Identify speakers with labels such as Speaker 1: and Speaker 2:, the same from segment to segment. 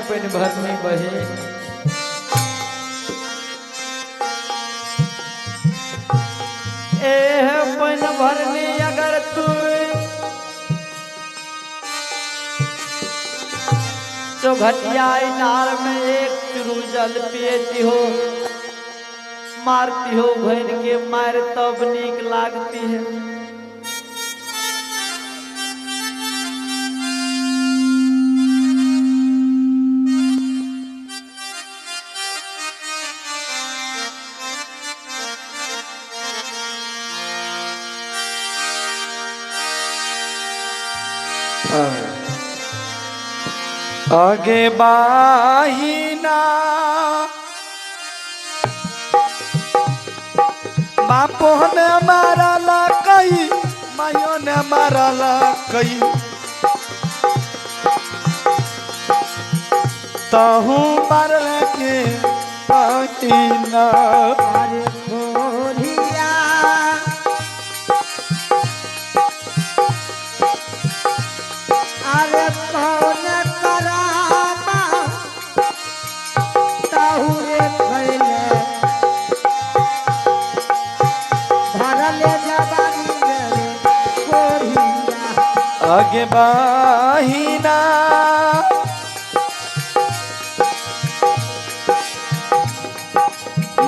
Speaker 1: Pin भरनी बही एह पिन भरनी अगर तू तो घटिया इनार में एक चुरू जल पिएती हो मारती हो घन के मार तब नीक लागती है।
Speaker 2: आगे बाहिना बापो ने मारला कई मायो ने मारला कई तहु मारल के बाहिना
Speaker 3: अरे गोरिया अरे कौन करामा ताहुरे खैले भरले जवानी मेरे गोरिया
Speaker 2: आगे बाहिना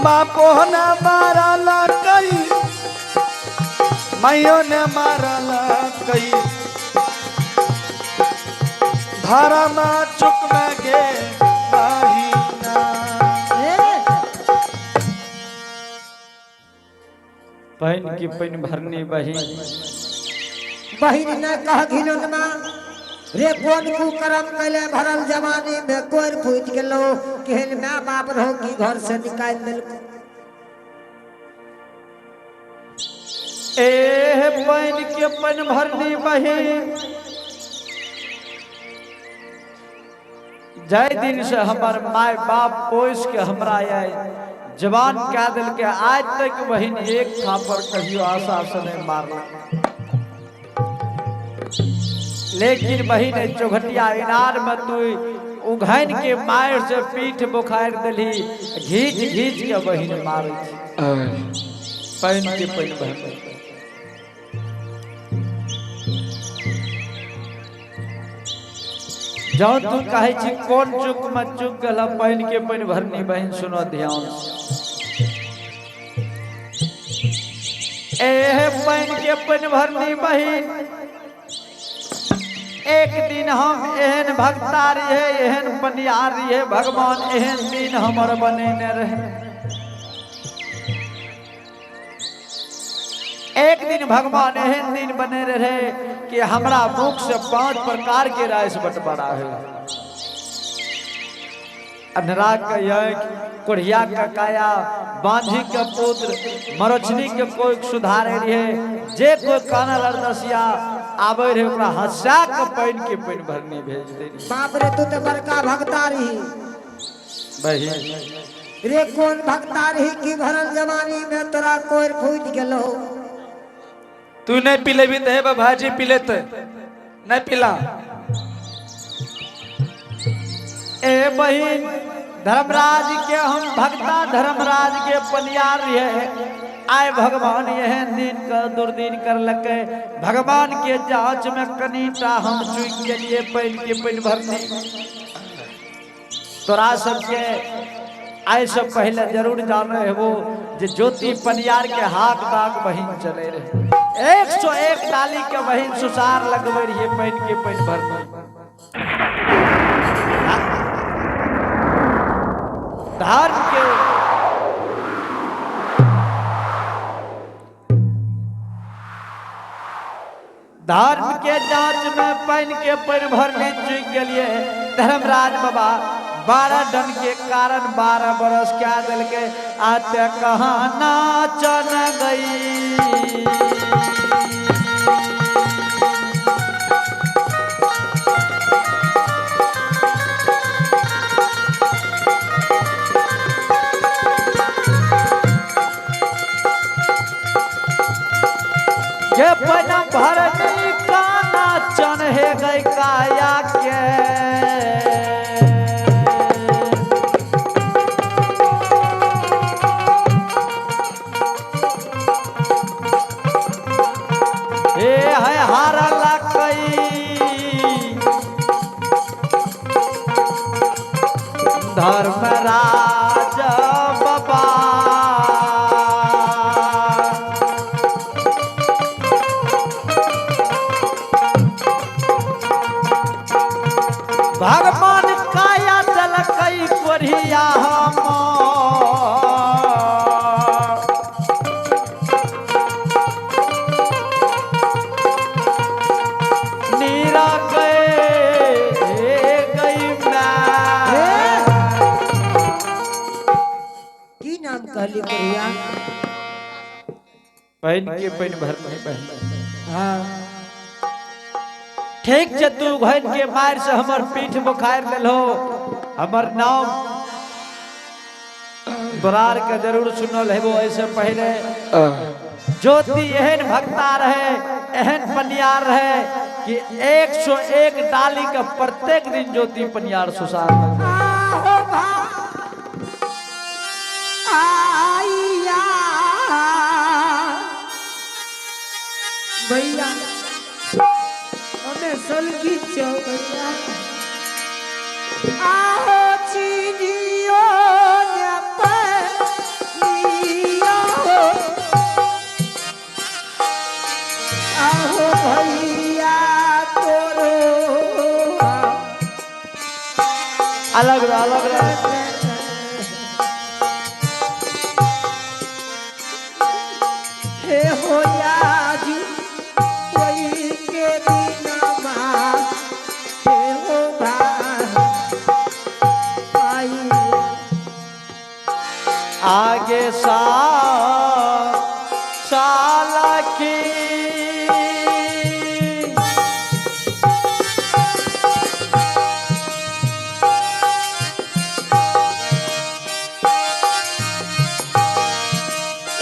Speaker 2: बापो ने मारला कई मायो ने मारला कई धारा में चुक में गे बाहिना
Speaker 1: बहन की पिन भरनी बही
Speaker 3: बहिन ने कह घिनोनमा रे कौन कुकर्म कैले भरल जवानी में कोर फूट गेलो केहन माँ बाप रहो की घर से निकाल दिलको
Speaker 1: एह बहन के पिन भरनी बही जय दिन से हमार माय बाप पोस के हमरा आए जवान कह दिल के आज तक बहन एक थापर कहियो आशा से नहीं मारला लेकिन बहन चौघटिया इनार में तू उघन के मार से पीठ बुखार दिली घीच घीच के बहन मारे पैन के पैन बहन जो तू कहे छी कौन चुक में चुक गला पैन के पैन भरनी बहन सुनो ध्यान एह पैन के पैन भरनी बहन एक दिन हम एहन भक्ता रहे एहन पनियार रहे भगवान एहन दिन हमर बनेने रहे एक दिन भगवान एहन दिन बने रहे कि हमरा मुख से 5 प्रकार के राइस बंटवारा है अंधरा का यज्ञ कोढ़िया का काया बांझी के पुत्र मरोचनी के कोई सुधारे रहे जे कोई काना लड़दसिया आवे रहे ओकरा हंसा के पैन के पैन भरनी भेज देनी
Speaker 3: बाप रे तू तो बड़का भक्ता रही
Speaker 1: बही
Speaker 3: रे कौन भक्ता रही की भरल जवानी में तोरा कोर फूट गेलो
Speaker 2: तू नहीं पीले भी तो भाजी पीले तो नहीं पिला
Speaker 1: ए बहिन धर्मराज के हम भक्ता धर्मराज के पनियार रहे आय भगवान एहन दिन का दुर्दिन कर लगे भगवान के जांच में कनीटा हम चुक गेलिए पैन के पैन भरनी तोरा सबके आय से पहले जरूर जान रहे हो जे ज्योति पनियार के हाथ दाग बहिन चले रहे 101 डाली के बहिन सुसार लगवे रही पैन के पैन भरनी धर्म के धर्म के जांच में पैन के पैन भरने चुक गलिए धर्मराज बाबा 12 डन के कारण 12 बरस क्या दिल के आते कहा नाचन गई ये पन भरनी का नाचन है गई काया के
Speaker 3: भैया
Speaker 1: पहन के पहन भर नहीं पहन।
Speaker 3: हाँ
Speaker 1: ठीक छै तू घन के मार से हमर पीठ बुखार लेलो हमर नाम बरार के जरूर सुनल हेबो ऐसे पहले ज्योति एहन भक्ता रहे एहन पनियार रहे कि 101 डाली का प्रत्येक दिन ज्योति पनियार सुसार
Speaker 3: भैया हमें सलगी चौबैया आओ चीनियो ने लिया हो आओ भैया तोरो
Speaker 1: अलग अलग
Speaker 3: हे हो याजी कोई के बिना मां हे हो भाई
Speaker 1: आगे साला की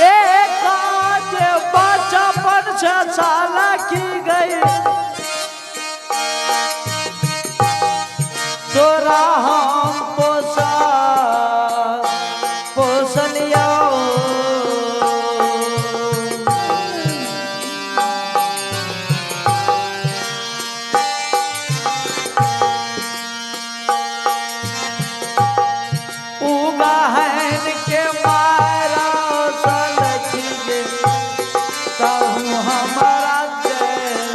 Speaker 1: एक आज बचपन से साला की गई तोरा हम पोसलिया उगहन के मारा सलखिए कहूँ हमारा चैन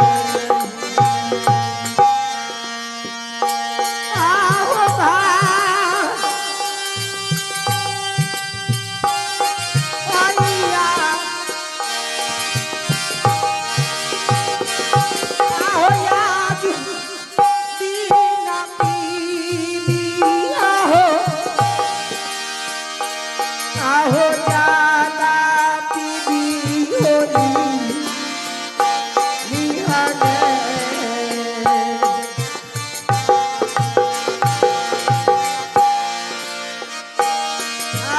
Speaker 3: आओ भैया आओ याज बिना पीलिया हो आओ ज्यादा पीबी होली लिहाने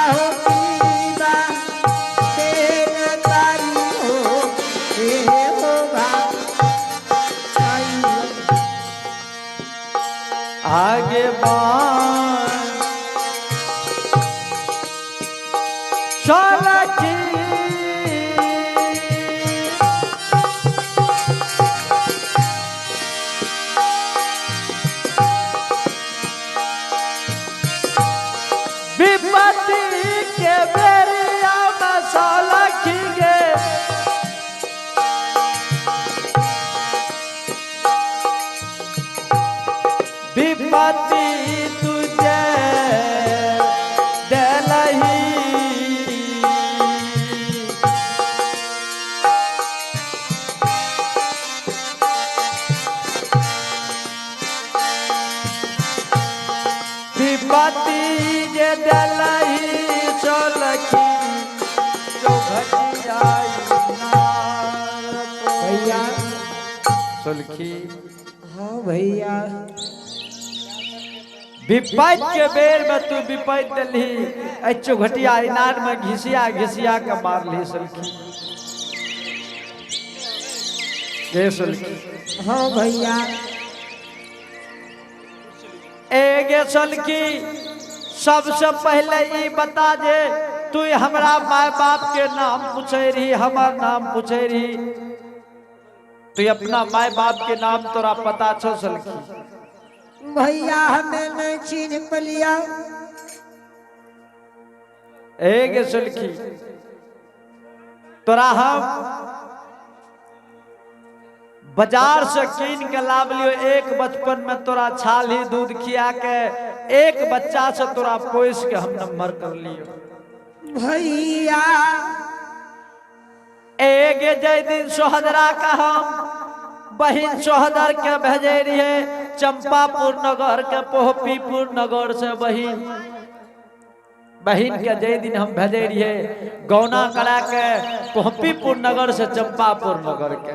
Speaker 3: आओ पीबा तेन तारी हो हे हो भाई
Speaker 1: आगे बाण सलखी विपत्ति के बेरिया में सलखी गे विपत्ति तुझे दिलही विपत्ति जे दिलही सलखी चौघटिया
Speaker 3: भैया
Speaker 1: सलखी
Speaker 3: हाँ भैया
Speaker 1: विपैत के बेर में तू विपैत दिलही चौघटिया इनार में घिसिया घिसिया के मारली सलखी ये सलखी
Speaker 3: हाँ भैया
Speaker 1: एगे सलखी सबसे पहले ये बता दे तू हमरा माय बाप के नाम पूछे रही हमार नाम पूछे रही तू अपना माय बाप के नाम तोरा पता छो सलखी
Speaker 3: भैया हमें नहीं छीन पलिया
Speaker 1: एगे सलखी तोरा हम बाजार से कीन के लाभ लियो एक बचपन में तोरा छाल ही दूध खिया के एक बच्चा से तोरा पोस के हम नंबर कर लियो
Speaker 3: भैया
Speaker 1: एगे जय दिन सोहदरा का हम बहिन सोहदर के भेजे रहिए चंपापुर नगर के पोहपीपुर नगर से बहिन बहिन के जे दिन हम भेजे रहिए गौना करा के पोहपीपुर नगर से चंपापुर नगर के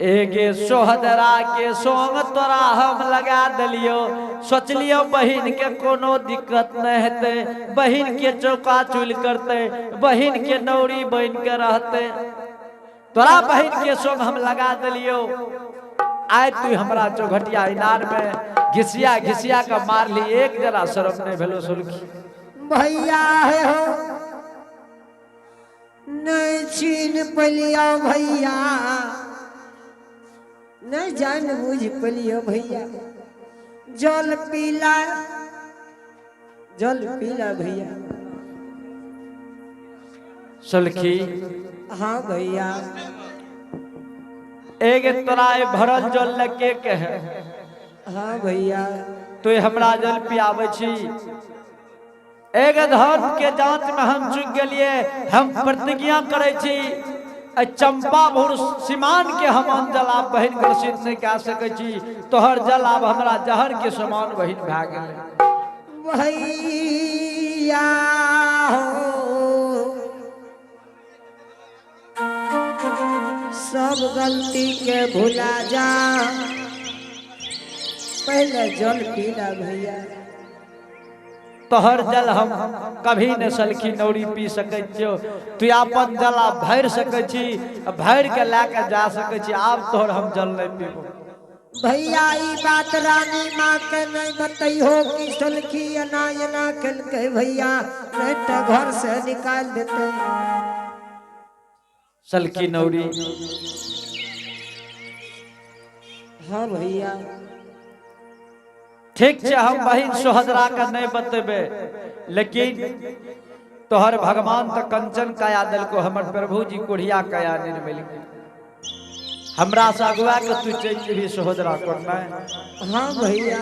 Speaker 1: एगे सोहदरा के सोंग तोरा हम लगा दिलियो सोचलियो बहिन के कोनो दिक्कत नहीं हेते बहिन के चौका चुल करते बहिन के नौरी बन के रहते तोरा बहिन के सोंग हम लगा दिलियो आय तू हमरा चौघटिया इनार में घिसिया घिसिया का मार ली एक जरा शर्म नहीं भेलो सुलखी
Speaker 3: भैया है हो नहीं छीन पलियो भैया नहीं जान बुझ पलियो भैया जल पीला भैया
Speaker 1: सुलखी
Speaker 3: हाँ भैया
Speaker 1: एक तोराए भरल जल लगे के है
Speaker 3: हाँ भैया
Speaker 1: तो हमरा जल पियावे छी एक धन के जांच में हम चुक गलिए हम प्रतिज्ञा करे छी चंपापुर सीमान के हम जल आप बहिन ग्रसित नहीं कह सके छी तोहर जल आब हमरा जहर के समान बहिन भए गेल
Speaker 3: भैया सब गलती के भुला जा पहले जल पीला भैया
Speaker 1: तोहर जल हम कभी न सलखी नौरी पी सके छियो तू अपन जल आप भर सके छी भर के लेके जा सके छी आब तोहर हम जल नहीं पीबो
Speaker 3: भैया ई बात रानी माँ के नहीं बतैहो कि सलखी एना खेलके भैया नहीं तो घर से निकाल देते
Speaker 1: सलखी नौरी
Speaker 3: हाँ भैया
Speaker 1: ठीक है हम बहिन सोहदरा का नहीं बतेबे लेकिन तोहर भगवान तो कंचन काया दल को हमर प्रभु जी कोढ़िया काया निर्मिल हमरा से अगुआ के तू चल भी सोहदरा करना
Speaker 3: हाँ भैया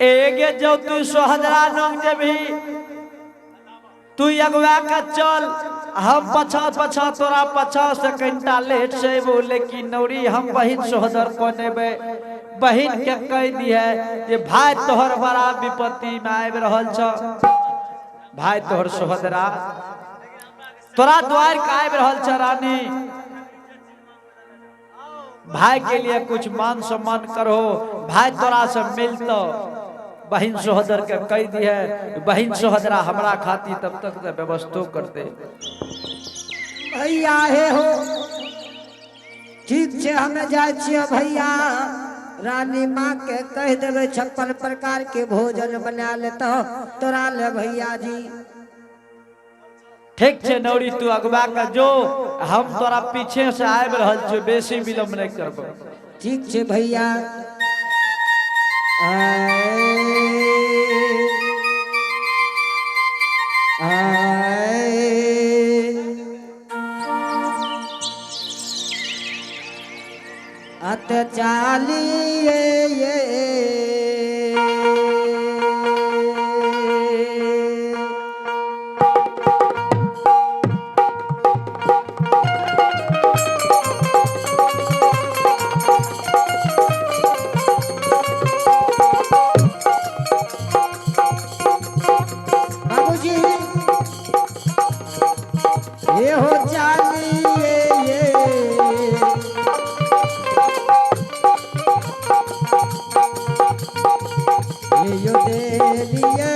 Speaker 1: एगे जो तू सोहदरा नंग जेबी तू अगुआ का चल हम पछा तोरा पछा से कनिटा लेट से वो लेकिन नौरी हम बहिन सोहदर को नेबे बहिन के कह दी है जे भाई तोहर बड़ा विपत्ति में आबि रहल छ भाई तोहर सोहदरा तोरा द्वार का आबि रहल छ रानी भाई के लिए कुछ मान सम्मान करो भाई तोरा से मिलतो बहिन सोहदर के कह दी है बहिन सोहदरा हमरा खाती तब तक व्यवस्था करते
Speaker 3: भैया हे हो ठीक है हमें जाए छियो भैया रानी माँ के कह देवे 56 प्रकार के भोजन बना लेता तोरा ले भैया जी
Speaker 1: ठीक है नौरी तू अगवा का जो हम तोरा पीछे से आबि रहल छ बेसी विलंब नहीं करबो
Speaker 3: ठीक है भैया अत चालिए बाबूजी ये हो चालिए यो दे लिए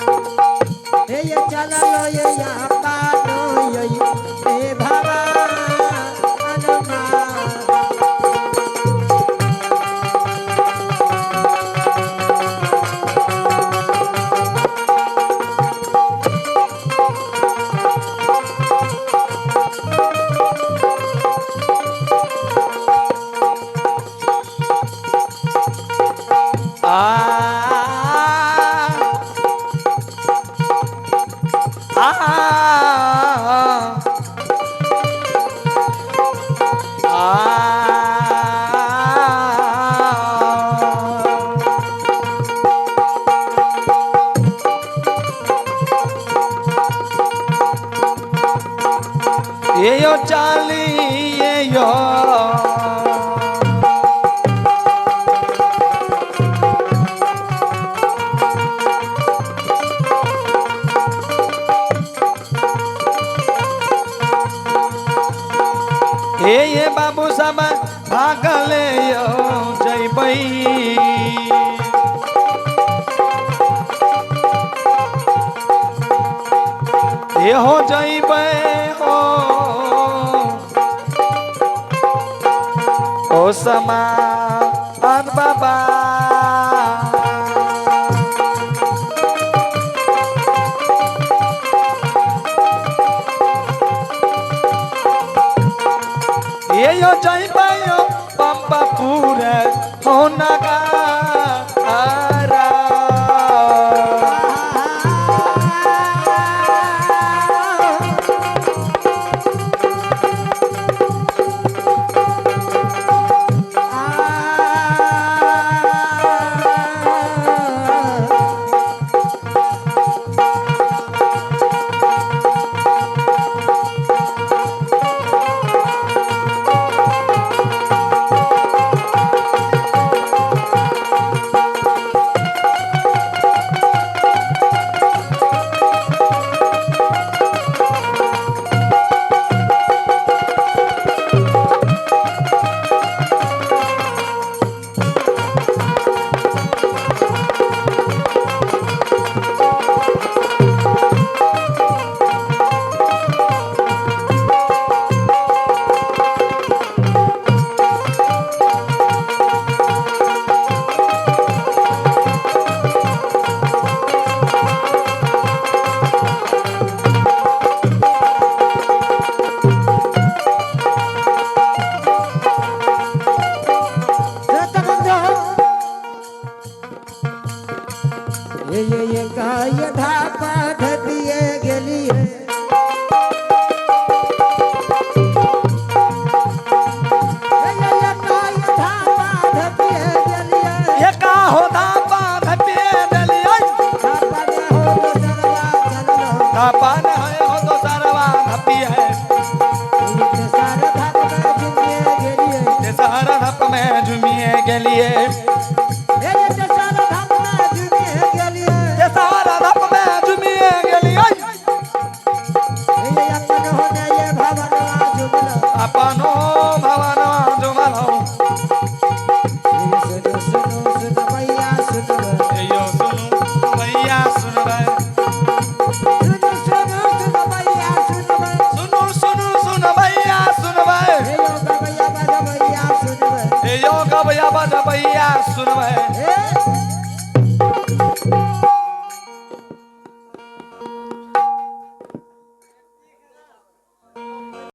Speaker 3: ये चला लो ये यहाँ पालो ये भावा अनमा
Speaker 1: आ
Speaker 2: यो चालिए यो ये बाबू सब भागले यो जैबई ये हो जैबे हो ओ समा बाबा ये यो जय